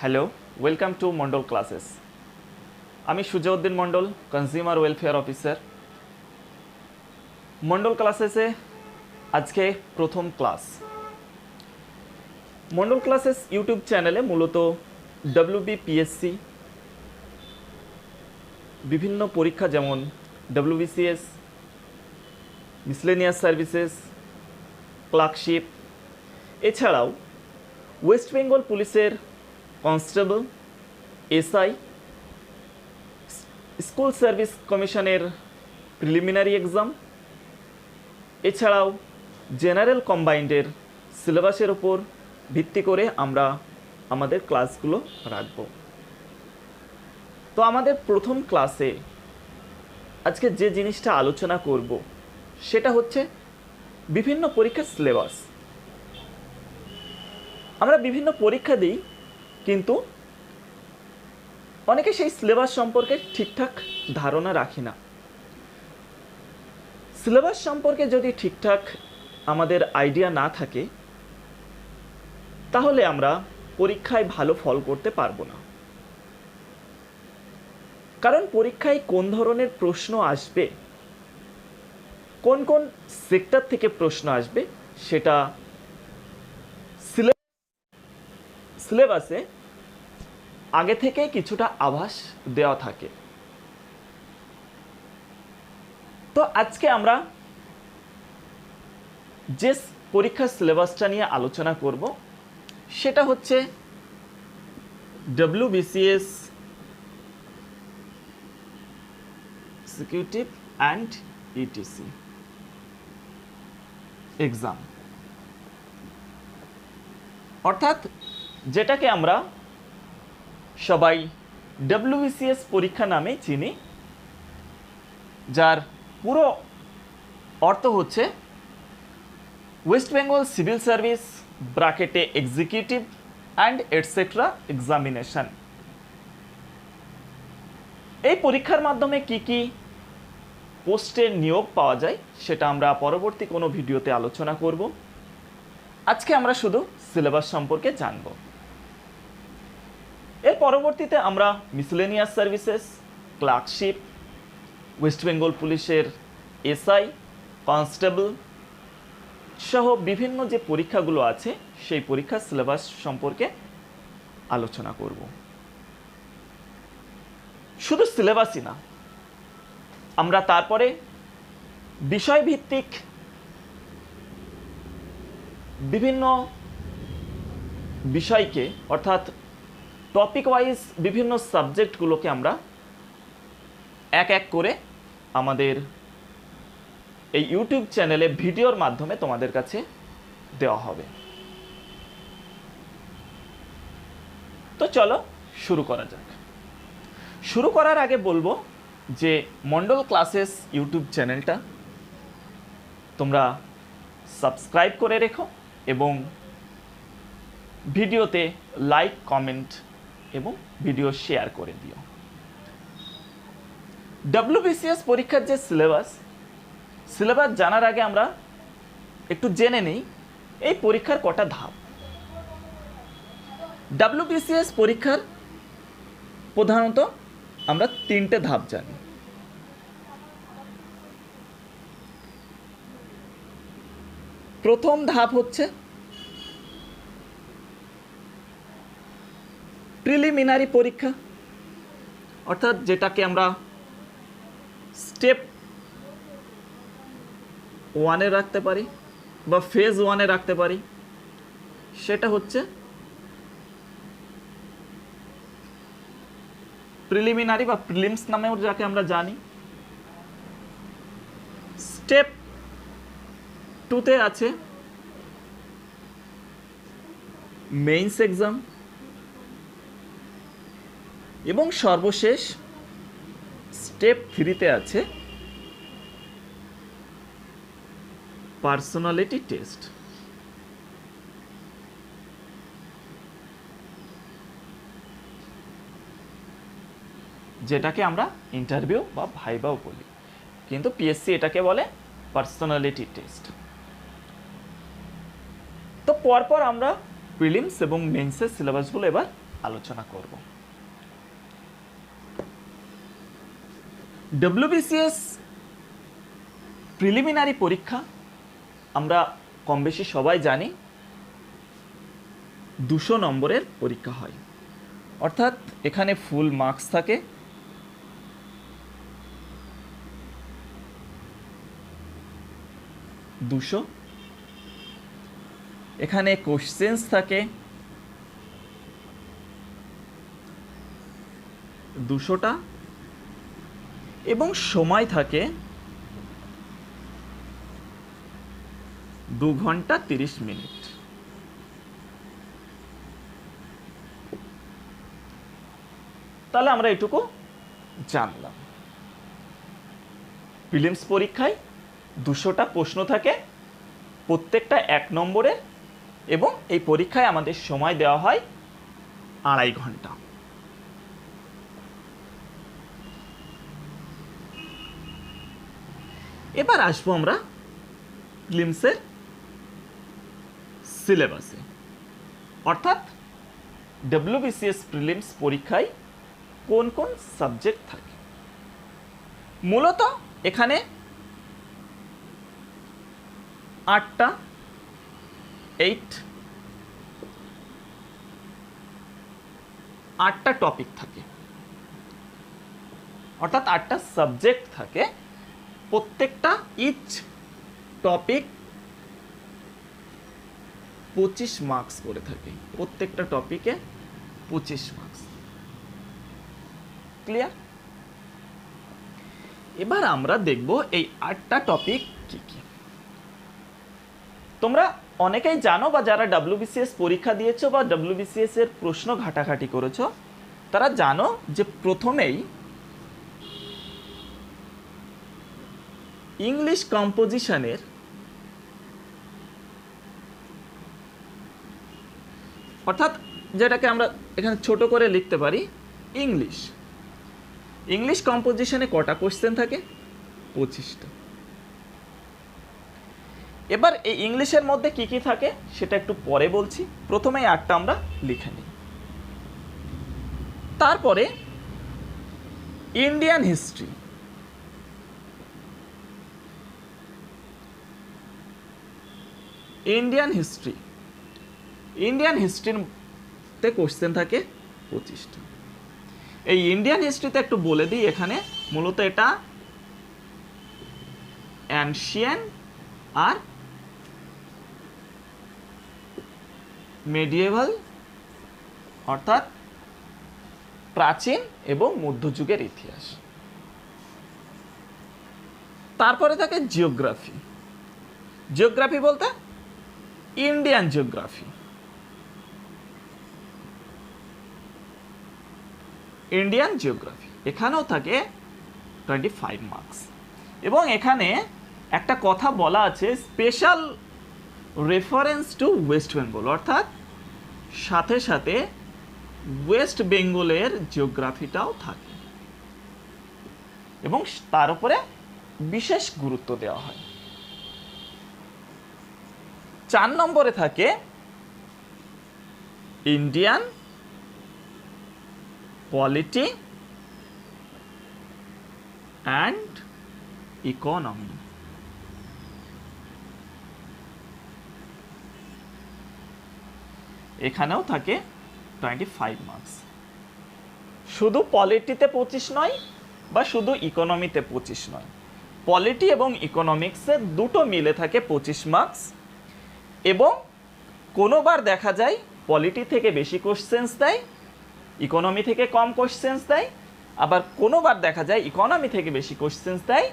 Hello, welcome to Mondal classes. আমি Sujauddin Mondal, consumer welfare officer. Mondal ক্লাসেসে আজকে প্রথম ক্লাস। মন্ডল ক্লাসেস ইউটিউব চ্যানেলে মূলত WBPSC বিভিন্ন পরীক্ষা যেমন WBCS, মিসলেনিয়াস সার্ভিসেস, ক্লার্কশিপ, এছাড়াও ওয়েস্ট বেঙ্গল পুলিশের কনস্টেবল, এসআই, স্কুল সার্ভিস কমিশনের প্রিলিমিনারি এক্সাম, এছাড়াও জেনারেল কম্বাইন্ডের সিলেবাসের ওপর ভিত্তি করে আমরা আমাদের ক্লাসগুলো রাখব। তো আমাদের প্রথম ক্লাসে আজকে যে জিনিসটা আলোচনা করব সেটা হচ্ছে বিভিন্ন পরীক্ষার সিলেবাস। আমরা বিভিন্ন পরীক্ষা দিই, কিন্তু অনেকে সেই সিলেবাস সম্পর্কে ঠিকঠাক ধারণা রাখি না। সিলেবাস সম্পর্কে যদি ঠিকঠাক আমাদের আইডিয়া না থাকে তাহলে আমরা পরীক্ষায় ভালো ফল করতে পারবো না। কারণ পরীক্ষায় কোন ধরনের প্রশ্ন আসবে, কোন কোন সেক্টর থেকে প্রশ্ন আসবে সেটা সিলেবাসে আগে থেকেই কিছুটা আভাস দেওয়া থাকে। তো আজকে আমরা যে পরীক্ষার সিলেবাসটা নিয়ে আলোচনা করব সেটা হচ্ছে WBCS executive and ETC exam, অর্থাৎ যেটাকে আমরা সবাই WBCS পরীক্ষা নামে চিনি, যার পুরো অর্থ হচ্ছে ওয়েস্ট বেঙ্গল সিভিল সার্ভিস ব্র্যাকেটে এক্সিকিউটিভ অ্যান্ড এটসেট্রা এক্সামিনেশন। এই পরীক্ষার মাধ্যমে কি কি পোস্টে নিয়োগ পাওয়া যায় সেটা আমরা পরবর্তী কোনো ভিডিওতে আলোচনা করব। আজকে আমরা শুধু সিলেবাস সম্পর্কে জানব। এর পরবর্তীতে আমরা miscellaneous services, clerkship, West Bengal পুলিশের এসআই, কনস্টেবল সহ বিভিন্ন যে পরীক্ষাগুলো আছে সেই পরীক্ষার সিলেবাস সম্পর্কে আলোচনা করব। শুধু সিলেবাসই না, আমরা তারপরে বিষয়ভিত্তিক বিভিন্ন বিষয়কে, অর্থাৎ টপিক ওয়াইজ বিভিন্ন সাবজেক্টগুলোকে আমরা এক এক করে আমাদের এই ইউটিউব চ্যানেলে ভিডিওর মাধ্যমে তোমাদের কাছে দেওয়া হবে। তো চলো শুরু করা যাক। শুরু করার আগে বলবো যে মন্ডল ক্লাসেস ইউটিউব চ্যানেলটা তোমরা সাবস্ক্রাইব করে রেখো এবং ভিডিওতে লাইক, কমেন্ট এবং ভিডিও শেয়ার করে দিও। WBCS পরীক্ষার যে সিলেবাস জানার আগে আমরা একটু জেনে নিই এই পরীক্ষার কটা ধাপ। WBCS পরীক্ষার প্রধানত আমরা তিনটে ধাপ জানি। প্রথম ধাপ হচ্ছে প্রিলিমিনারি পরীক্ষা, অর্থাৎ যেটাকে আমরা স্টেপ 1-এ রাখতে পারি বা ফেজ 1-এ রাখতে পারি। সেটা হচ্ছে প্রিলিমিনারি বা প্রিলিমস নামেও যাকে আমরা জানি। স্টেপ 2-তে আছে মেইনস এক্সাম এবং সর্বশেষ স্টেপ 3-তে আছে পার্সোনালিটি টেস্ট। যেটাকে আমরা ইন্টারভিউ বা ভাইভাও বলি, কিন্তু PSC এটাকে বলে পার্সোনালিটি টেস্ট। তো পরপর আমরা প্রিলিমস এবং মেইনসের সিলেবাসগুলো এবার আলোচনা করব। ডব্লিউবিসিএস প্রিলিমিনারি পরীক্ষা আমরা কম বেশি সবাই জানি 200 নম্বরের পরীক্ষা হয়, অর্থাৎ এখানে ফুল মার্কস থাকে। এখানে কোশ্চেন্স থাকে 200টা এবং সময় থাকে 2 ঘন্টা 30 মিনিট। তাহলে আমরা এটুকু জানলাম। প্রিলিমস পরীক্ষায় 200টা প্রশ্ন থাকে, প্রত্যেকটা 1 নম্বরের, এবং এই পরীক্ষায় আমাদের সময় দেওয়া হয় 2.5 ঘন্টা। এবার আসবো আমরা প্রিলিমসের সিলেবাসে, অর্থাৎ ডব্লিউবিসিএস প্রিলিমস পরীক্ষায় কোন কোন সাবজেক্ট থাকে। মূলত এখানে 8টা টপিক থাকে, অর্থাৎ 8টা সাবজেক্ট থাকে। প্রত্যেকটা ইচ টপিক 25 মার্কস করে থাকে, প্রত্যেকটা টপিকে 25 মার্কস। ক্লিয়ার? এবার আমরা দেখব এই 8টা টপিক কি কি। তোমরা অনেকেই জানো, বা যারা ডব্লিউবিসিএস পরীক্ষা দিয়েছো বা ডব্লিউবিসিএস এর প্রশ্ন ঘাটাঘাটি করেছো, তারা জানো যে প্রথমেই ইংলিশ কম্পোজিশনের অর্থাৎ যেটাকে আমরা এখানে ছোট করে লিখতে পারি ইংলিশ কম্পোজিশনে কটা কোশ্চেন থাকে? 25টা। এবার এই ইংলিশের মধ্যে কি কি থাকে সেটা একটু পরে বলছি, প্রথমেই 8টা আমরা লিখে নিই। তারপরে ইন্ডিয়ান হিস্ট্রি, ইন্ডিয়ান হিস্ট্রিতে কোশ্চেন থাকে 25টা। এই ইন্ডিয়ান হিস্ট্রিতে একটু বলে দিই, এখানে মূলত এটা অ্যানশিয়েন্ট আর মেডিয়েভাল, অর্থাৎ প্রাচীন এবং মধ্যযুগের ইতিহাস। তারপরে থাকে জিওগ্রাফি বলতে ইন্ডিয়ান জিওগ্রাফি, এখানেও থাকে 25 মার্কস। এবং এখানে একটা কথা বলা আছে, special reference to West Bengal, অর্থাৎ সাথে সাথে ওয়েস্ট বেঙ্গলের জিওগ্রাফিটাও থাকে এবং তার উপরে বিশেষ গুরুত্ব দেওয়া হয়। 4 নম্বরে থাকে ইন্ডিয়ান পলিটি অ্যান্ড ইকোনমি। এখানেও থাকে 25 মার্কস। শুধু পলিটিতে 25 নয় বা শুধু ইকোনমিতে 25 নয়, পলিটি এবং ইকোনমিক্সে দুটো মিলে থাকে 25 মার্কস। এবং কোনোবার দেখা যায় পলিটি থেকে বেশি কোশ্চেন্স দেয়, ইকোনমি থেকে কম কোশ্চেন্স দেয়, আবার কোনোবার দেখা যায় ইকোনমি থেকে বেশি কোশ্চেন্স দেয়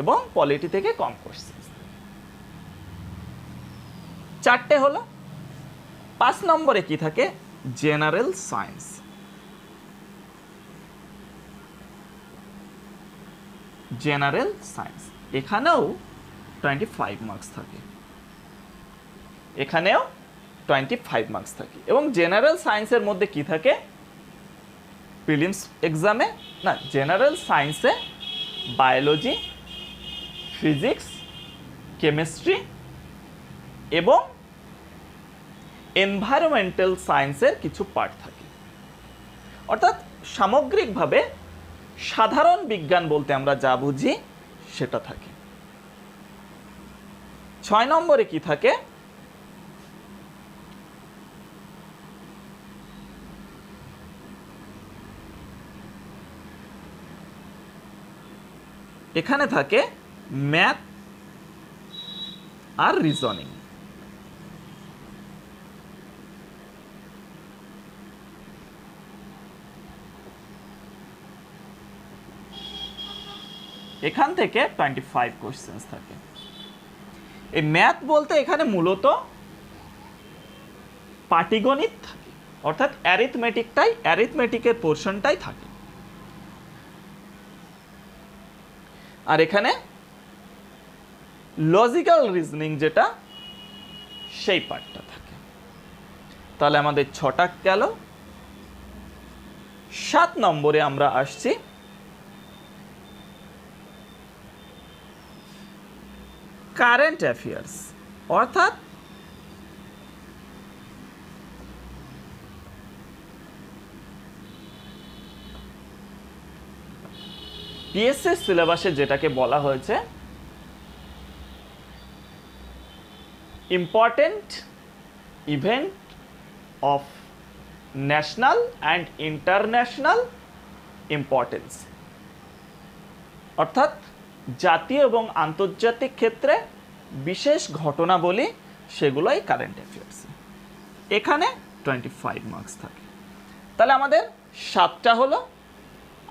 এবং পলিটি থেকে কম কোশ্চেন্স দেয়। 4টে হলো। 5 নম্বরে কি থাকে? General science. এখানেও 25 মার্কস থাকে, এবং জেনারেল সায়েন্সের মধ্যে কি থাকে? প্রিলিমস এক্সামে না, জেনারেল সায়েন্সে বায়োলজি, ফিজিক্স, কেমিস্ট্রি এবং এনভায়রনমেন্টাল সায়েন্সের কিছু পার্ট থাকে। অর্থাৎ সামগ্রিকভাবে সাধারণ বিজ্ঞান বলতে আমরা যা বুঝি সেটা থাকে। 6 নম্বরে কি থাকে? এখানে থাকে ম্যাথ আর রিজনিং। এখান থেকে 25 কোশ্চেন্স থাকে। এই ম্যাথ বলতে এখানে মূলত পাটিগণিত থাকে, অর্থাৎ অ্যারিথমেটিকের পোর্শনটাই থাকে। আর এখানে লজিক্যাল রিজনিং যেটা, সেই পার্টটা থাকে। তাহলে আমাদের 6টা গেল। 7 নম্বরে আমরা আসছি কারেন্ট অ্যাফেয়ার্স, অর্থাৎ পিএসসি সিলেবাসে যেটাকে বলা হয়েছে important event of national and international importance, অর্থাৎ জাতীয় এবং আন্তর্জাতিক ক্ষেত্রে বিশেষ ঘটনাবলী, সেগুলোই কারেন্ট অ্যাফেয়ার্স। এখানে 25 মার্কস থাকে। তাহলে আমাদের 7টা হলো।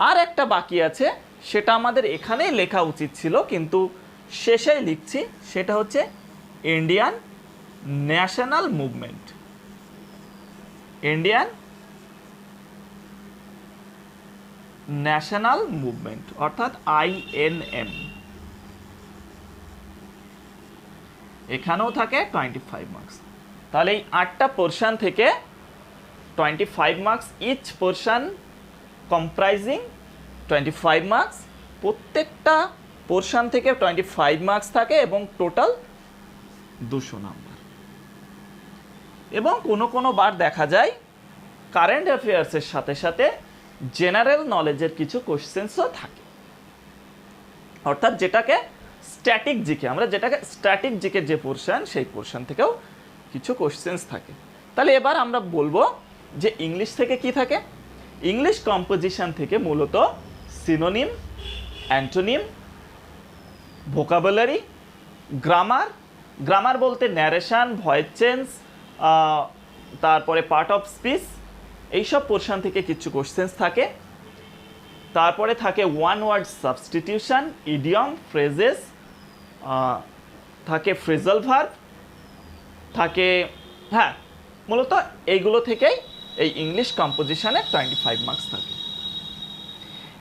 আর একটা বাকি আছে, সেটা আমাদের এখানেই লেখা উচিত ছিল, কিন্তু শেষেই লিখছি। সেটা হচ্ছে Indian national movement. Indian national movement, অর্থাৎ INM। এখানেও থাকে 25 মার্কস। তাহলে এই 8টা পোর্শন থেকে 25 marks, each portion comprising 25 marks. প্রত্যেকটা পোর্শন থেকে 25 মার্কস থাকে এবং টোটাল 200 নাম্বার। এবং কোনো বার দেখা যায় কারেন্ট অ্যাফেয়ার্সের সাথে সাথে জেনারেল নলেজের কিছু কোশ্চেন্সও থাকে, অর্থাৎ যেটাকে স্ট্যাটিক জিকে, আমরা যেটাকে স্ট্যাটিক জিকে যে পোর্শন, সেই পোর্শন থেকেও কিছু কোশ্চেন্স থাকে। তাহলে এবার আমরা বলবো যে ইংলিশ থেকে কি থাকে। ইংলিশ কম্পোজিশন থেকে মূলত সিনোনিম, অ্যান্টোনিম, ভোকাবুলারি, গ্রামার বলতে ন্যারেশন, ভয়েস চেঞ্জ, তারপরে পার্ট অফ স্পিচ, এইসব পোর্শন থেকে কিছু কোশ্চেন্স থাকে। তারপরে থাকে one word substitution, idiom, phrases, থাকে ফ্রেজাল ভার্ব, থাকে, হ্যাঁ, মূলত এইগুলো থেকেই এই ইংলিশ কম্পোজিশনে 25 মার্কস থাকে।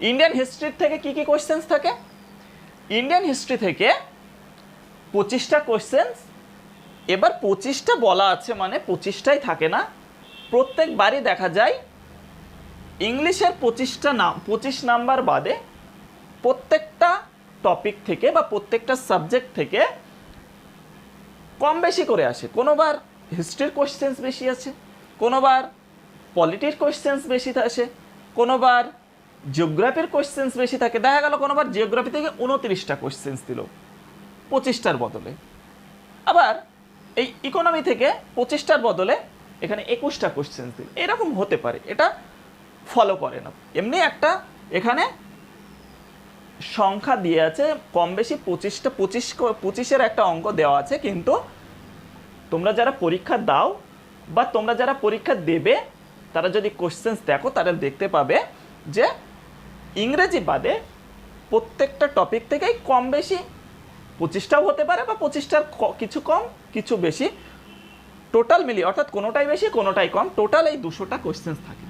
ইন্ডিয়ান হিস্ট্রি থেকে কি কি কোশ্চেন্স থাকে? ইন্ডিয়ান হিস্ট্রি থেকে 25টা কোশ্চেন্স। এবার 25টা বলা আছে মানে 25টাই থাকে না, প্রত্যেকবারই দেখা যায় ইংলিশের 25 নাম্বার বাদে প্রত্যেকটা টপিক থেকে বা প্রত্যেকটা সাবজেক্ট থেকে কম বেশি করে আসে। কোনোবার হিস্ট্রির কোশ্চেন্স বেশি আছে, কোনোবার পলিটির কোশ্চেন্স বেশি আসে, কোনোবার জিওগ্রাফির কোশ্চেন্স বেশি থাকে। দেখা গেল কোনোবার জিওগ্রাফি থেকে 29টা কোশ্চেন্স দিল 25টার বদলে। আবার এই ইকোনমি থেকে 25টার বদলে এখানে 21টা কোশ্চেন্স দিল। এরকম হতে পারে, এটা ফলো করে না। এমনি একটা এখানে সংখ্যা দিয়ে আছে, কম বেশি 25-এর একটা অঙ্ক দেওয়া আছে। কিন্তু তোমরা যারা পরীক্ষা দাও বা তোমরা যারা পরীক্ষা দেবে, তারা যদি কোশ্চেন্স দেখো, তারা দেখতে পাবে যে ইংরেজি বাদে প্রত্যেকটা টপিক থেকেই কম বেশি 25টাও হতে পারে বা 25টার কিছু কম কিছু বেশি, টোটাল মিলিয়ে, অর্থাৎ কোনোটাই বেশি কোনোটাই কম, টোটাল এই 200টা কোশ্চেন্স থাকে।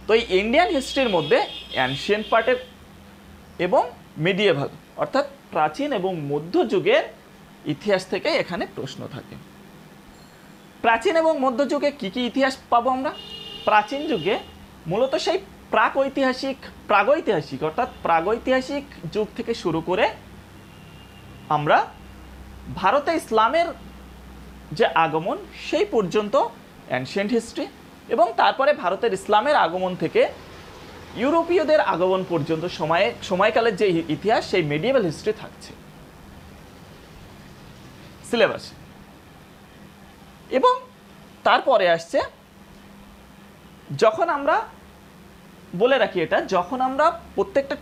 তো এই ইন্ডিয়ান হিস্ট্রির মধ্যে অ্যানশিয়েন্ট পার্টের এবং মিডিয়েভাল, অর্থাৎ প্রাচীন এবং মধ্যযুগের ইতিহাস থেকে এখানে প্রশ্ন থাকে। প্রাচীন এবং মধ্যযুগে কি কি ইতিহাস পাবো আমরা? প্রাচীন যুগে মূলত সেই প্রাগৈতিহাসিক অর্থাৎ প্রাগৈতিহাসিক যুগ থেকে শুরু করে আমরা ভারতে ইসলামের যে আগমন সেই পর্যন্ত অ্যানশিয়েন্ট হিস্ট্রি। এবং তারপরে ভারতের ইসলামের আগমন থেকে ইউরোপীয়দের আগমন পর্যন্ত সময়কালের যে ইতিহাস, সেই মেডিয়েভাল হিস্ট্রি থাকছে সিলেবাসে। এবং তারপরে আসছে, যখন আমরা বলে রাখি এটা, যখন আমরা প্রত্যেকটা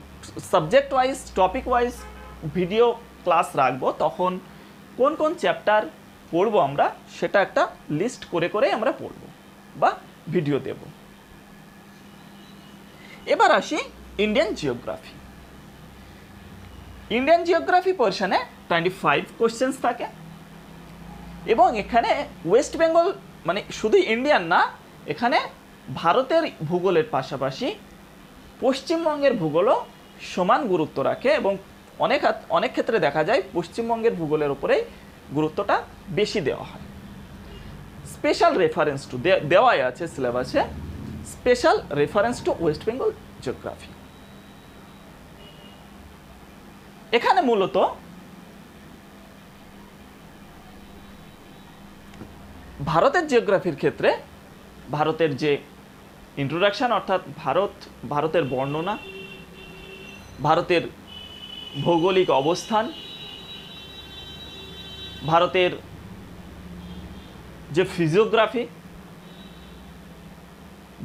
subject wise, topic wise video class রাখবো, তখন কোন কোন চ্যাপ্টার পড়বো আমরা, সেটা একটা লিস্ট করে করে আমরা পড়বো বা ভিডিও দেব। এবার আসি ইন্ডিয়ান জিওগ্রাফি। ইন্ডিয়ান জিওগ্রাফি পোর্শনে 25 কোশ্চেন্স থাকে এবং এখানে ওয়েস্ট বেঙ্গল মানে শুধু ইন্ডিয়ান না, এখানে ভারতের ভূগোলের পাশাপাশি পশ্চিমবঙ্গের ভূগোলও সমান গুরুত্ব রাখে এবং অনেক ক্ষেত্রে দেখা যায় পশ্চিমবঙ্গের ভূগোলের উপরেই গুরুত্বটা বেশি দেওয়া হয়। স্পেশাল রেফারেন্স টু দেওয়াই আছে সিলেবাসে, special reference to West Bengal geography. এখানে মূলত ভারতের জিওগ্রাফির ক্ষেত্রে ভারতের যে ইন্ট্রোডাকশন, অর্থাৎ ভারতের বর্ণনা, ভারতের ভৌগোলিক অবস্থান, ভারতের যে ফিজিওগ্রাফি,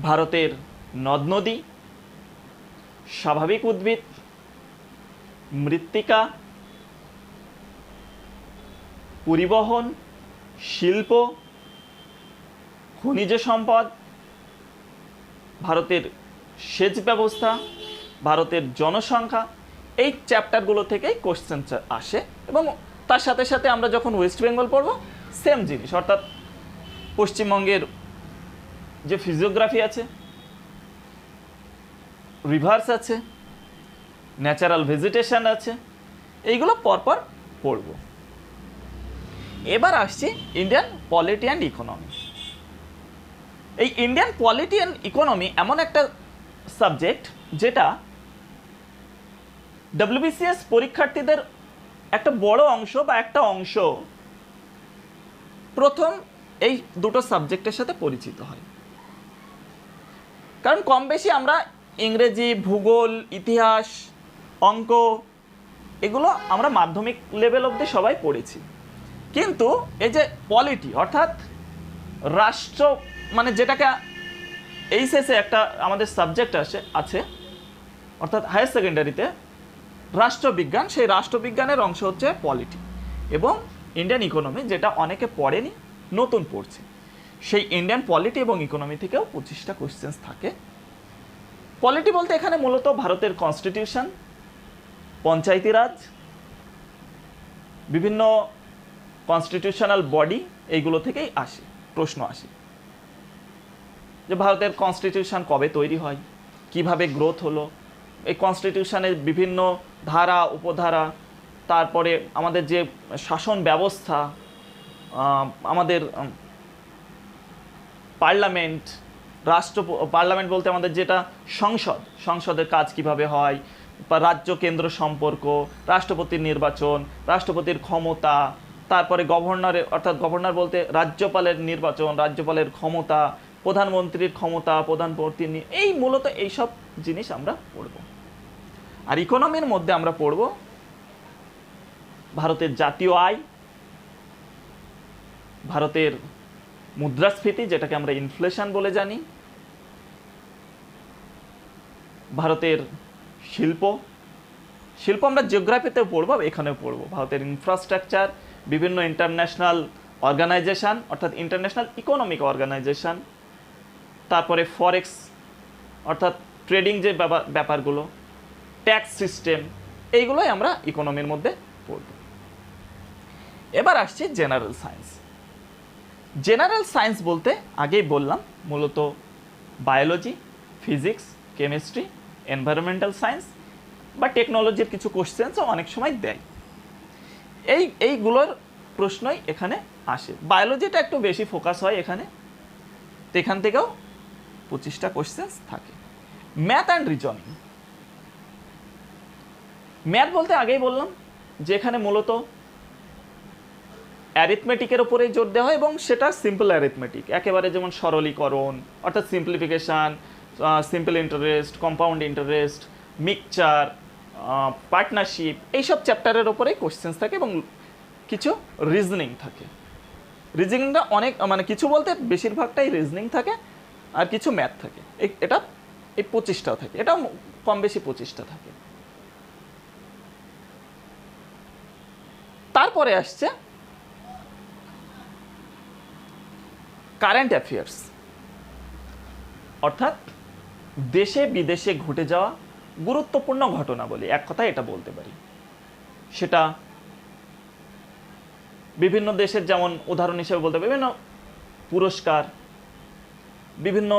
ভারতের নদ নদী, স্বাভাবিক উদ্ভিদ, মৃত্তিকা, পরিবহন, শিল্প, খনিজ সম্পদ, ভারতের সেচ ব্যবস্থা, ভারতের জনসংখ্যা, এই চ্যাপ্টারগুলো থেকেই কোশ্চেন আসে। এবং তার সাথে সাথে আমরা যখন ওয়েস্ট বেঙ্গল পড়ব, সেম জিনিস, অর্থাৎ পশ্চিমবঙ্গের যে ফিজিওগ্রাফি আছে, রিভার্স আছে, ন্যাচারাল ভেজিটেশন আছে, এইগুলো পরপর পড়ব। এবার আসছি ইন্ডিয়ান পলিটি অ্যান্ড ইকোনমি। এই ইন্ডিয়ান পলিটি অ্যান্ড ইকোনমি এমন একটা সাবজেক্ট যেটা ডব্লিউবিসিএস পরীক্ষার্থীদের একটা বড় অংশ বা একটা অংশ প্রথম এই দুটো সাবজেক্টের সাথে পরিচিত হয়। কারণ কম বেশি আমরা ইংরেজি, ভূগোল, ইতিহাস, অঙ্ক এগুলো আমরা মাধ্যমিক লেভেল অবধি সবাই পড়েছি। কিন্তু এই যে পলিটি অর্থাৎ রাষ্ট্র, মানে যেটাকে এইচএসে একটা আমাদের সাবজেক্ট আছে অর্থাৎ হায়ার সেকেন্ডারিতে রাষ্ট্রবিজ্ঞান, সেই রাষ্ট্রবিজ্ঞানের অংশ হচ্ছে পলিটি। এবং ইন্ডিয়ান ইকোনমি, যেটা অনেকে পড়েনি, নতুন পড়ছে, সেই ইন্ডিয়ান পলিটি এবং ইকোনমি থেকেও 25টা কোশ্চেন্স থাকে। পলিটি বলতে এখানে মূলত ভারতের কনস্টিটিউশন, পঞ্চায়েতি রাজ, বিভিন্ন কনস্টিটিউশনাল বডি, এইগুলো থেকেই আসে প্রশ্ন আসে। যে ভারতের কনস্টিটিউশন কবে তৈরি হয়, কিভাবে গ্রোথ হলো, এই কনস্টিটিউশনের বিভিন্ন ধারা, উপধারা, তারপরে আমাদের যে শাসন ব্যবস্থা, আমাদের পার্লামেন্ট, পার্লামেন্ট বলতে আমাদের যেটা সংসদের কাজ কিভাবে হয়, বা রাজ্য কেন্দ্র সম্পর্ক, রাষ্ট্রপতির নির্বাচন, রাষ্ট্রপতির ক্ষমতা, তারপরে গভর্নরের, অর্থাৎ গভর্নর বলতে রাজ্যপালের নির্বাচন, রাজ্যপালের ক্ষমতা, প্রধানমন্ত্রীর ক্ষমতা, প্রধানমন্ত্রীর, এই মূলত এইসব জিনিস আমরা পড়ব। আর ইকোনমির মধ্যে আমরা পড়ব ভারতের জাতীয় আয়, ভারতের মুদ্রাস্ফীতি, যেটাকে আমরা ইনফ্লেশন বলে জানি, ভারতের শিল্প আমরা জিওগ্রাফিতেও পড়ব, এখানেও পড়ব। ভারতের ইনফ্রাস্ট্রাকচার, বিভিন্ন ইন্টারন্যাশনাল অর্গানাইজেশন অর্থাৎ ইন্টারন্যাশনাল ইকোনমিক অর্গানাইজেশন, তারপরে ফরেক্স অর্থাৎ ট্রেডিং যে ব্যাপারগুলো, ট্যাক্স সিস্টেম, এইগুলোই আমরা ইকোনমির মধ্যে পড়ব। এবার আসছি জেনারেল সায়েন্স। জেনারেল সায়েন্স বলতে আগেই বললাম মূলত biology, physics, chemistry, environmental science বা টেকনোলজির কিছু কোশ্চেন্সও অনেক সময় দেয়। এইগুলোর প্রশ্নই এখানে আসে। বায়োলজিটা একটু বেশি ফোকাস হয় এখানে, তো এখান থেকেও 25টা কোশ্চেন্স থাকে। Math and reasoning. ম্যাথ বলতে আগেই বললাম যে এখানে মূলত অ্যারিথমেটিকের ওপরেই জোর দেওয়া হয়, এবং সেটা সিম্পল অ্যারিথমেটিক, একেবারে যেমন সরলীকরণ অর্থাৎ simplification, simple interest, compound interest, mixture, partnership, এইসব চ্যাপ্টারের ওপরেই কোশ্চেন্স থাকে এবং কিছু রিজনিং থাকে। রিজনিংটা অনেক মানে কিছু বলতে বেশিরভাগটাই রিজনিং থাকে আর কিছু ম্যাথ থাকে। এটা এই 25টাও থাকে, এটাও কম বেশি 25টা থাকে। তারপরে আসছে কারেন্ট অ্যাফেয়ার্স, অর্থাৎ দেশে বিদেশে ঘটে যাওয়া গুরুত্বপূর্ণ ঘটনাবলী, এক কথায় এটা বলতে পারি। সেটা বিভিন্ন দেশের, যেমন উদাহরণ হিসেবে বলতে পারি বিভিন্ন পুরস্কার, বিভিন্ন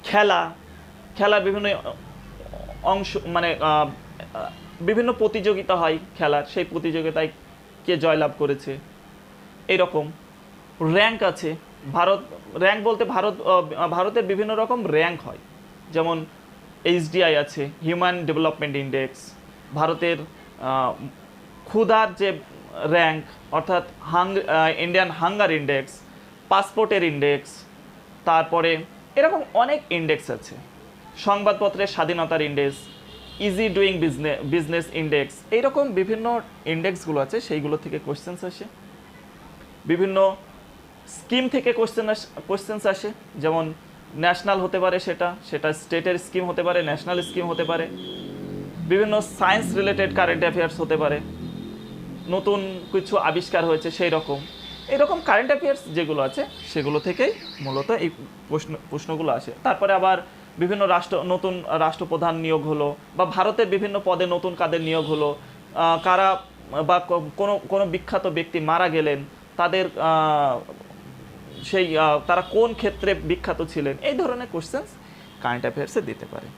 খেলার বিভিন্ন অংশ, মানে বিভিন্ন প্রতিযোগিতা হয় খেলার, সেই প্রতিযোগিতায় কে জয়লাভ করেছে, এইরকম র্যাঙ্ক আছে। র্যাঙ্ক বলতে ভারতের বিভিন্ন রকম র্যাঙ্ক হয়, যেমন HDI আছে, হিউম্যান ডেভেলপমেন্ট ইন্ডেক্স, ভারতের ক্ষুধার যে র্যাঙ্ক অর্থাৎ ইন্ডিয়ান হাঙ্গার ইন্ডেক্স, পাসপোর্টের ইন্ডেক্স, তারপরে এরকম অনেক ইন্ডেক্স আছে। সংবাদপত্রের স্বাধীনতার index, easy doing business index, এইরকম বিভিন্ন ইন্ডেক্সগুলো আছে, সেইগুলো থেকে কোশ্চেন্স আসে। বিভিন্ন স্কিম থেকে কোশ্চেন্স আসে, যেমন ন্যাশনাল হতে পারে, সেটা স্টেটের স্কিম হতে পারে, ন্যাশনাল স্কিম হতে পারে, বিভিন্ন সায়েন্স রিলেটেড কারেন্ট অ্যাফেয়ার্স হতে পারে, নতুন কিছু আবিষ্কার হয়েছে সেই রকম। এইরকম কারেন্ট অ্যাফেয়ার্স যেগুলো আছে সেগুলো থেকেই মূলত এই প্রশ্নগুলো আসে। তারপরে আবার বিভিন্ন নতুন রাষ্ট্রপ্রধান নিয়োগ হলো, বা ভারতের বিভিন্ন পদে নতুন কাদের নিয়োগ হলো, কারা বা কোনো বিখ্যাত ব্যক্তি মারা গেলেন, তাদের তারা কোন ক্ষেত্রে বিখ্যাত ছিলেন, এই ধরনের কোশ্চেন্স কারেন্ট অ্যাফেয়ার্সে দিতে পারে।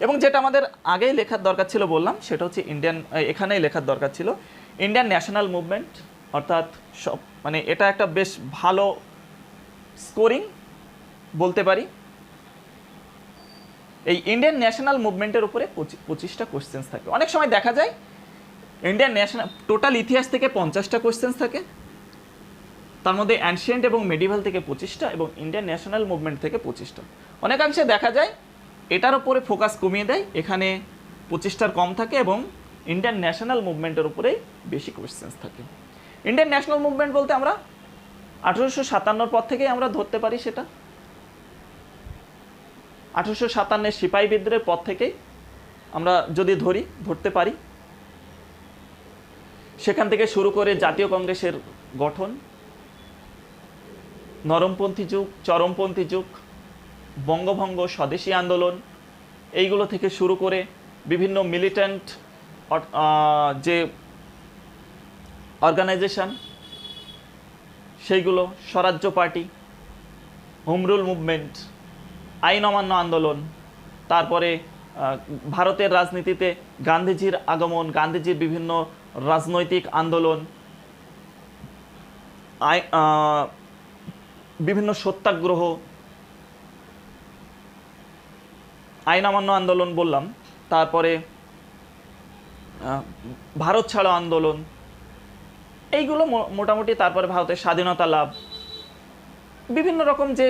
এবং যেটা আমাদের আগেই লেখার দরকার ছিল বললাম, সেটা হচ্ছে এখানেই লেখার দরকার ছিল ইন্ডিয়ান ন্যাশনাল মুভমেন্ট, অর্থাৎ মানে এটা একটা বেশ ভালো স্কোরিং বলতে পারি। এই ইন্ডিয়ান ন্যাশনাল মুভমেন্টের উপরে 25টা কোশ্চেন্স থাকে। অনেক সময় দেখা যায় ইন্ডিয়ান ন্যাশনাল টোটাল ইতিহাস থেকে 50টা কোশ্চেন্স থাকে, তার মধ্যে অ্যানশিয়েন্ট এবং মেডিভাল থেকে 25টা এবং ইন্ডিয়ান ন্যাশনাল মুভমেন্ট থেকে 25টা। অনেকাংশে দেখা যায় এটার উপরে ফোকাস কমিয়ে দেয়, এখানে 25টার কম থাকে এবং ইন্ডিয়ান ন্যাশনাল মুভমেন্টের উপরেই বেশি কোশ্চেন্স থাকে। ইন্ডিয়ান ন্যাশনাল মুভমেন্ট বলতে আমরা 1857 পর থেকেই আমরা ধরতে পারি, সেটা 1857 সিপাহী বিদ্রোহের পর থেকেই আমরা যদি ধরতে পারি। সেখান থেকে শুরু করে জাতীয় কংগ্রেসের গঠন, নরমপন্থী যুগ, চরমপন্থী যুগ, বঙ্গভঙ্গ, স্বদেশী আন্দোলন, এইগুলো থেকে শুরু করে বিভিন্ন মিলিটেন্ট যে অর্গানাইজেশন সেইগুলো, স্বরাজ্য পার্টি, হোম রুল মুভমেন্ট, আইন অমান্য আন্দোলন, তারপরে ভারতের রাজনীতিতে গান্ধীজির আগমন, গান্ধীজির বিভিন্ন রাজনৈতিক আন্দোলন, বিভিন্ন সত্যাগ্রহ, আইন অমান্য আন্দোলন বললাম, তারপরে ভারত ছাড়ো আন্দোলন, এইগুলো মোটামুটি, তারপরে ভারতের স্বাধীনতা লাভ, বিভিন্ন রকম যে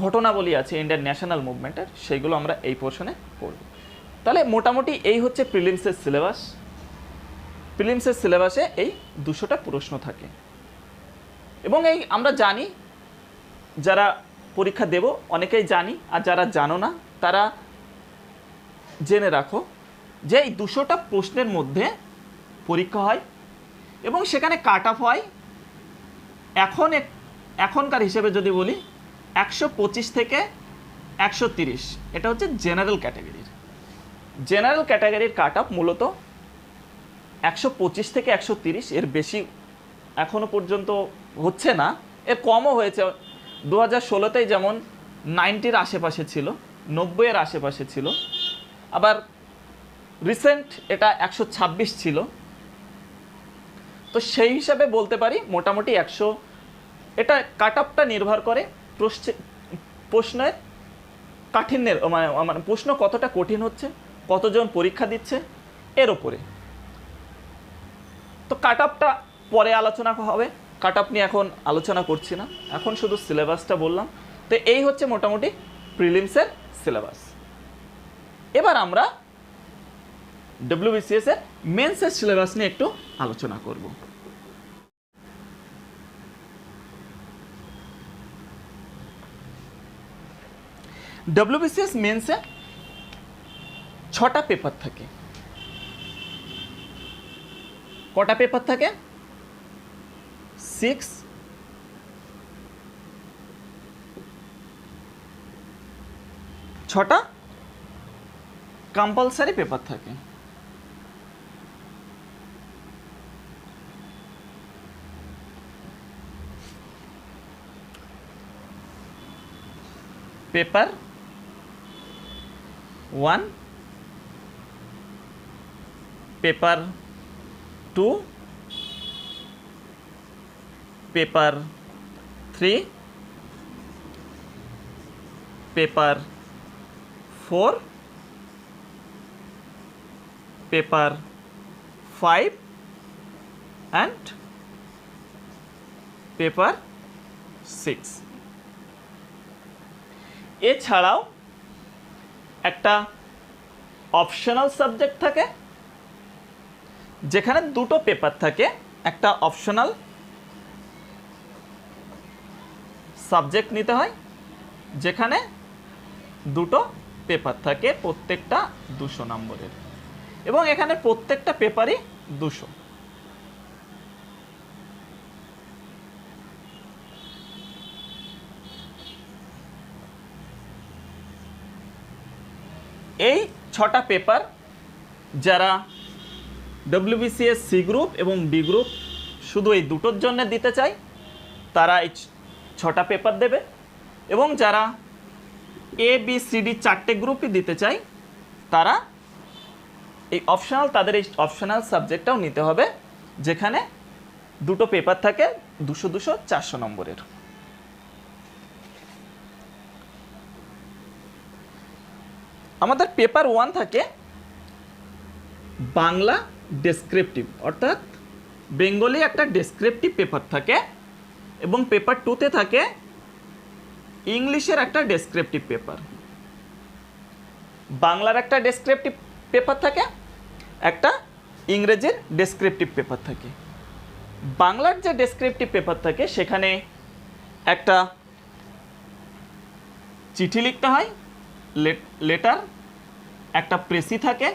ঘটনাবলী আছে ইন্ডিয়ান ন্যাশনাল মুভমেন্টের, সেইগুলো আমরা এই পোর্শনে পড়ব। তাহলে মোটামুটি এই হচ্ছে প্রিলিমসের সিলেবাস। প্রিলিমসের সিলেবাসে এই 200টা প্রশ্ন থাকে এবং এই আমরা জানি, যারা পরীক্ষা দেব অনেকেই জানি, আর যারা জানো না তারা জেনে রাখো যে এই 200টা প্রশ্নের মধ্যে পরীক্ষা হয় এবং সেখানে কাট অফ হয় এখনকার হিসেবে যদি বলি 125 থেকে 130। এটা হচ্ছে জেনারেল ক্যাটাগরির কাট অফ মূলত 125 থেকে 130, এর বেশি এখনো পর্যন্ত হচ্ছে না, এর কমও হয়েছে। 2016তেই যেমন 90-র আশেপাশে ছিল, 90-এর আশেপাশে ছিল, আবার রিসেন্ট এটা 126 ছিল। তো সেই হিসাবে বলতে পারি মোটামুটি 100। এটা কাট অফটা নির্ভর করে প্রশ্নের কাঠিন্যের, মানে প্রশ্ন কতটা কঠিন হচ্ছে, কতজন পরীক্ষা দিচ্ছে এর ওপরে। তো কাট অফটা পরে আলোচনা হবে, কাট অফ নিয়ে এখন আলোচনা করছি না, এখন শুধু সিলেবাসটা বললাম। তো এই হচ্ছে মোটামুটি প্রিলিমসের সিলেবাস। এবার আমরা ডব্লিউবিসিএস এর মেন্সের সিলেবাস নিয়ে একটু আলোচনা করব। ডব্লিউবিসিএস মেন্সে 6টা পেপার থাকে। কটা পেপার থাকে? 6 6টা কম্পালসারি পেপার থাকে। Paper 1, paper 2, paper 3, paper 4, paper 5 and paper 6। এছাড়াও একটা অপশনাল সাবজেক্ট থাকে, যেখানে দুটো পেপার থাকে। একটা অপশনাল সাবজেক্ট নিতে হয়, যেখানে দুটো পেপার থাকে, প্রত্যেকটা 200 নম্বরের, এবং এখানে প্রত্যেকটা পেপারই 200। এই 6টা পেপার যারা ডব্লিউবিসিএস সি গ্রুপ এবং ডি গ্রুপ শুধু এই দুটোর জন্য দিতে চায়, তারা এই 6টা পেপার দেবে। এবং যারা এ বি সি ডি 4টে গ্রুপই দিতে চায়, তারা এই তাদের এই অপশনাল সাবজেক্টটাও নিতে হবে, যেখানে দুটো পেপার থাকে 200 200 400 নম্বরের। আমাদের পেপার 1 থাকে বাংলা ডেসক্রিপটিভ, অর্থাৎ বেঙ্গলি একটা ডেসক্রিপটিভ পেপার থাকে, এবং পেপার 2তে থাকে ইংলিশের একটা ডেসক্রিপটিভ পেপার। বাংলার একটা ডেসক্রিপটিভ পেপার থাকে, একটা ইংরেজির ডেসক্রিপটিভ পেপার থাকে। বাংলার যে ডেসক্রিপটিভ পেপার থাকে সেখানে একটা চিঠি লিখতে হয়, লেটার, একটা প্রেসি থাকে,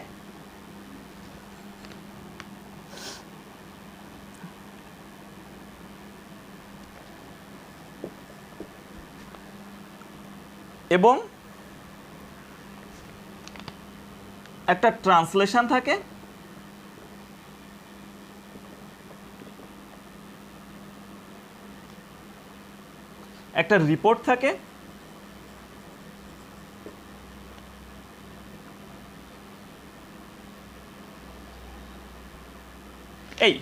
এবং একটা ট্রান্সলেশন থাকে, একটা রিপোর্ট থাকে, এই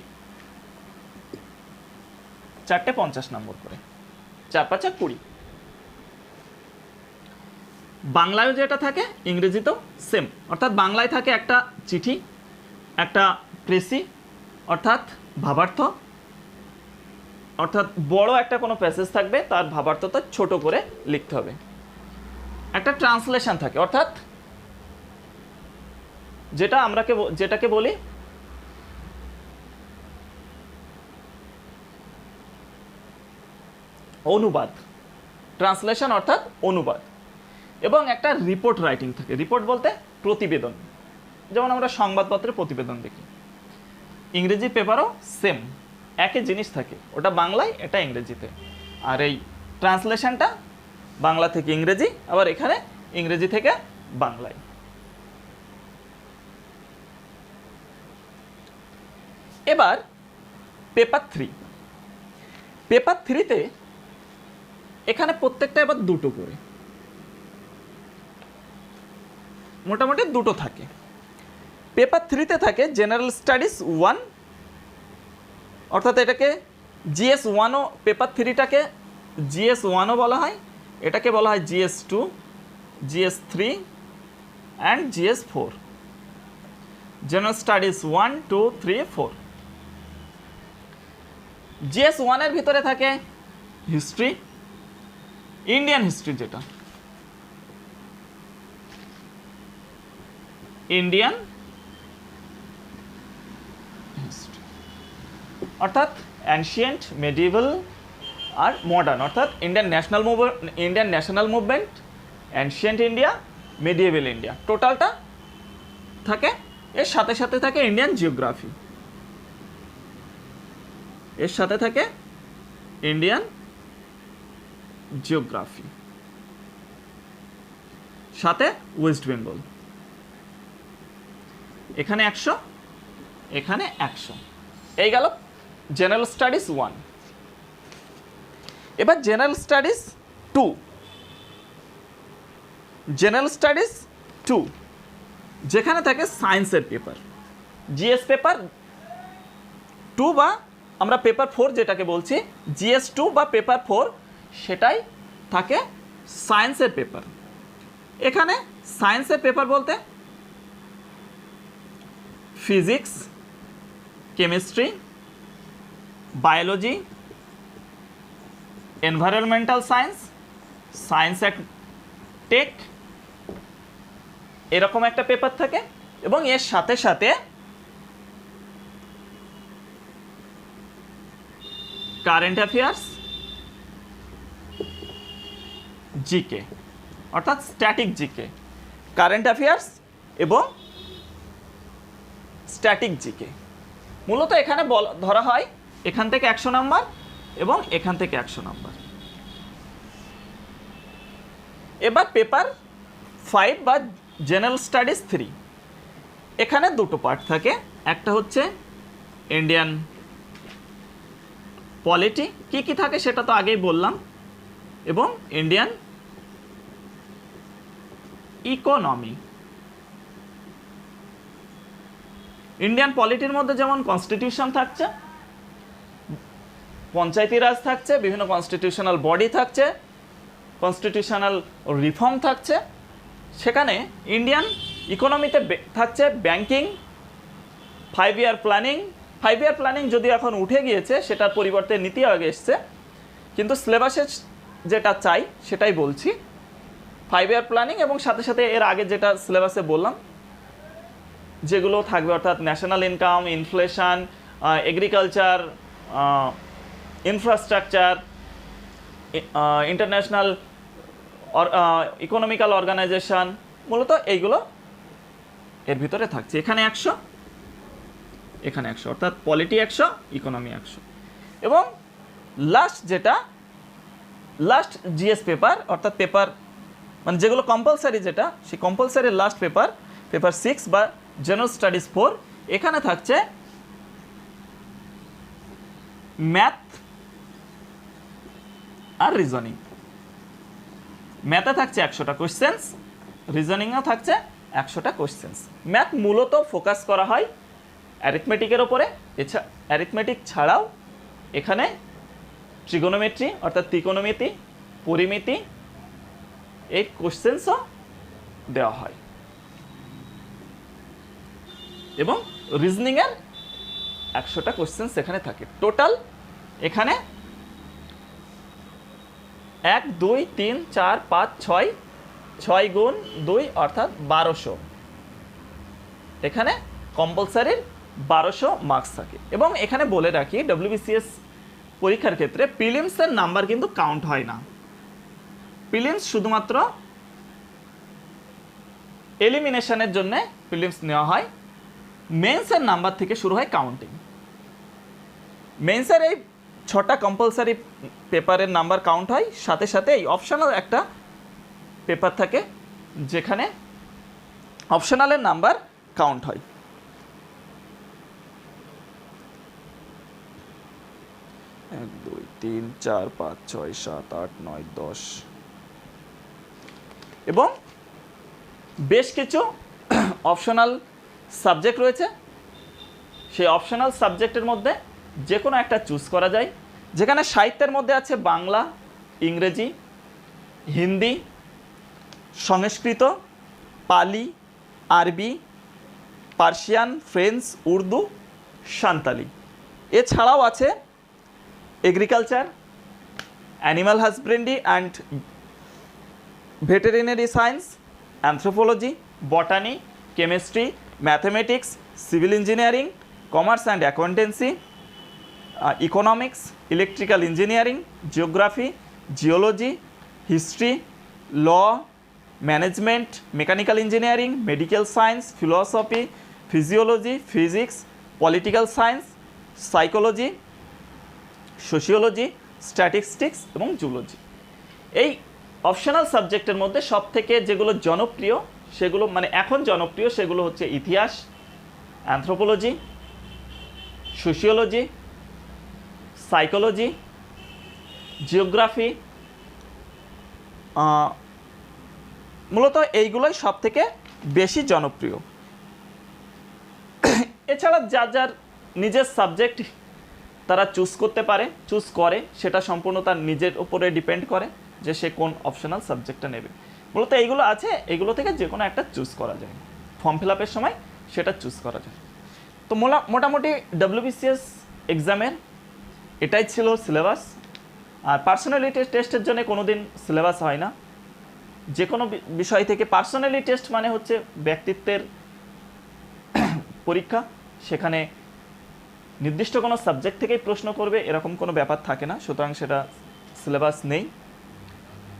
4টে 50 নম্বর করে, 4 5 20। বাংলায় যেটা থাকে ইংরেজিতেও সেম, অর্থাৎ বাংলায় থাকে একটা চিঠি, একটা প্রেসি অর্থাৎ ভাবার্থ, অর্থাৎ বড় একটা কোনো প্যাসেজ থাকবে, তার ভাবার্থটা ছোট করে লিখতে হবে। একটা ট্রান্সলেশন থাকে, অর্থাৎ যেটাকে বলি অনুবাদ। ট্রান্সলেশন অর্থাৎ অনুবাদ। এবং একটা রিপোর্ট রাইটিং থাকে। রিপোর্ট বলতে প্রতিবেদন, যেমন আমরা সংবাদপত্রে প্রতিবেদন দেখি। ইংরেজি পেপারও সেম, একই জিনিস থাকে, ওটা বাংলায়, এটা ইংরেজিতে। আর এই ট্রান্সলেশনটা বাংলা থেকে ইংরেজি, আবার এখানে ইংরেজি থেকে বাংলায়। এবার পেপার 3। পেপার 3তে এখানে প্রত্যেকটা এবার দুটো করে, মোটামুটি দুটো থাকে। পেপার 3তে থাকে জেনারেল স্টাডিজ 1, অর্থাৎ এটাকে জিএস 1ও, পেপার 3টাকে জিএস 1ও বলা হয়, এটাকে বলা হয় GS 2, GS 3 and GS 4। General studies 1 2 3 4। GS 1-এর ভিতরে থাকে হিস্ট্রি, ইন্ডিয়ান হিস্ট্রি, যেটা ইন্ডিয়ান হিস্ট্রি অর্থাৎ অ্যানশিয়েন্ট, মেডিভেল আর মডার্ন, অর্থাৎ Indian national movement, ancient India, medieval India, টোটালটা থাকে। এর সাথে সাথে থাকে ইন্ডিয়ান জিওগ্রাফি, এর সাথে থাকে ইন্ডিয়ান জিওগ্রাফি, সাথে ওয়েস্ট বেঙ্গল। এখানে 100, এখানে 100। এই গেল জেনারেল স্টাডিজ 1। এবার জেনারেল স্টাডিজ 2, জেনারেল স্টাডিজ 2 যেখানে থাকে সায়েন্সের পেপার, জিএস পেপার 2 বা আমরা পেপার 4 যেটাকে বলছি, জিএস 2 বা পেপার 4, সেটাই থাকে সায়েন্সের পেপার। এখানে সায়েন্সের পেপার বলতে physics, chemistry, biology, environmental science, science and tech, এরকম একটা পেপার থাকে। এবং এর সাথে সাথে কারেন্ট অ্যাফেয়ার্স, জিকে, অর্থাৎ স্ট্যাটিক জিকে, কারেন্ট অ্যাফেয়ার্স এবং স্ট্যাটিক জিকে। মূলত এখানে ধরা হয় এখান থেকে 100 নাম্বার এবং এখান থেকে 100 নাম্বার। এবার পেপার 5 বা জেনারেল স্টাডিজ 3, এখানে দুটো পার্ট থাকে। একটা হচ্ছে ইন্ডিয়ান পলিটি, কি কি থাকে সেটা তো আগেই বললাম, এবং ইন্ডিয়ান ইকোনমি। ইন্ডিয়ান পলিটির মধ্যে যেমন কনস্টিটিউশন থাকছে, পঞ্চায়েতি রাজ থাকছে, বিভিন্ন কনস্টিটিউশনাল বডি থাকছে, কনস্টিটিউশনাল রিফর্ম থাকছে। সেখানে ইন্ডিয়ান ইকোনমিতে থাকছে ব্যাংকিং, 5 ইয়ার প্ল্যানিং। 5 ইয়ার প্ল্যানিং যদিও এখন উঠে গিয়েছে, সেটার পরিবর্তে নীতি আয়োগ এসছে, কিন্তু সিলেবাসে যেটা চাই সেটাই বলছি, 5 ইয়ার প্ল্যানিং এবং সাথে সাথে এর আগে যেটা সিলেবাসে বললাম যেগুলো থাকবে, অর্থাৎ national income, inflation, agriculture, infrastructure, international economical organisation, মূলত এইগুলো এর ভিতরে থাকছে। এখানে 100, এখানে 100, অর্থাৎ পলিটি 100, ইকোনমি 100। এবং লাস্ট যেটা, লাস্ট জিএস পেপার, অর্থাৎ পেপার মানে যেগুলো কম্পালসারি, যেটা সেই কম্পালসারি লাস্ট পেপার, পেপার 6 বা জেনারেল স্টাডিজ 4, এখানে থাকছে ম্যাথ আর রিজনিং। ম্যাথে থাকছে 100টা কোশ্চেন্স, রিজনিংও থাকছে 100টা কোশ্চেন্স। ম্যাথ মূলত ফোকাস করা হয় অ্যারিথমেটিকের ওপরে। অ্যারিথমেটিক ছাড়াও এখানে ট্রিগোনোমেট্রি অর্থাৎ ত্রিকোণমিতি, পরিমিতি, এই কোশ্চেন্সও দেওয়া হয়। এবং রিজনিংয়ের 100টা কোশ্চেন্স এখানে থাকে। টোটাল এখানে 1 2 3 4 5 6, 6 গুণ 2 অর্থাৎ 1200। এখানে কম্পালসারির 1200 মার্কস থাকে। এবং এখানে বলে রাখি, ডব্লিউবিসিএস পরীক্ষার ক্ষেত্রে প্রিলিমসের নাম্বার কিন্তু কাউন্ট হয় না। প্রিলিমস শুধুমাত্র এলিমিনেশনের জন্য প্রিলিমস নেওয়া হয়। মেন্সের নাম্বার থেকে শুরু হয় কাউন্টিং। মেন্সের এই 6টা কম্পালসারি পেপারের নাম্বার কাউন্ট হয়, সাথে সাথে এই অপশনাল একটা পেপার থাকে যেখানে অপশনালের নাম্বার কাউন্ট হয়। এক 2 3 4 5 6 7 8 9 10 এবং বেশ কিছু অপশনাল সাবজেক্ট রয়েছে। সেই অপশনাল সাবজেক্টের মধ্যে যে কোনো একটা চুজ করা যায়, যেখানে সাহিত্যের মধ্যে আছে বাংলা, ইংরেজি, হিন্দি, সংস্কৃত, পালি, আরবি, পার্সিয়ান, ফ্রেঞ্চ, উর্দু, সাঁওতালি। এছাড়াও আছে agriculture, animal husbandry and veterinary science, anthropology, botany, chemistry, mathematics, civil engineering, commerce and accountancy, economics, electrical engineering, geography, geology, history, law, management, mechanical engineering, medical science, philosophy, physiology, physics, political science, psychology, sociology, statistics এবং zoology. এই optional সাবজেক্টের মধ্যে সবথেকে যেগুলো জনপ্রিয় সেগুলো মানে এখন জনপ্রিয় সেগুলো হচ্ছে ইতিহাস, অ্যানথ্রোপোলজি, সোশিওলজি, সাইকোলজি, জিওগ্রাফি, মূলত এইগুলোই সবথেকে বেশি জনপ্রিয়। এছাড়া যার যার নিজের সাবজেক্ট তারা চুজ করতে পারে, চুজ করে, সেটা সম্পূর্ণ তার নিজের উপরে ডিপেন্ড করে যে সে কোন অপশনাল সাবজেক্টটা নেবে। মূলত এইগুলো আছে, এগুলো থেকে যে কোনো একটা চুজ করা যায়, ফর্ম ফিল আপের সময় সেটা চুজ করা যায়। তো মোটামুটি WBCS এক্সামের এটাই ছিল সিলেবাস। আর পার্সোনালিটি টেস্টের জন্য কোনো দিন সিলেবাস হয় না, যে কোনো বিষয় থেকে। পার্সোনালিটি টেস্ট মানে হচ্ছে ব্যক্তিত্বের পরীক্ষা, সেখানে নির্দিষ্ট কোনো সাবজেক্ট থেকেই প্রশ্ন করবে এরকম কোনো ব্যাপার থাকে না, সুতরাং সেটা সিলেবাস নেই।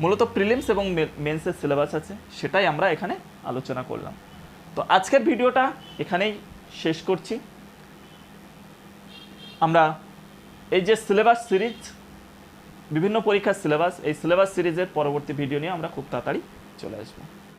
মূলত প্রিলিমস এবং মেন্সের সিলেবাস আছে, সেটাই আমরা এখানে আলোচনা করলাম। তো আজকের ভিডিওটা এখানেই শেষ করছি। আমরা এই যে সিলেবাস সিরিজ, বিভিন্ন পরীক্ষার সিলেবাস, এই সিলেবাস সিরিজের পরবর্তী ভিডিও নিয়ে আমরা খুব তাড়াতাড়ি চলে আসবো।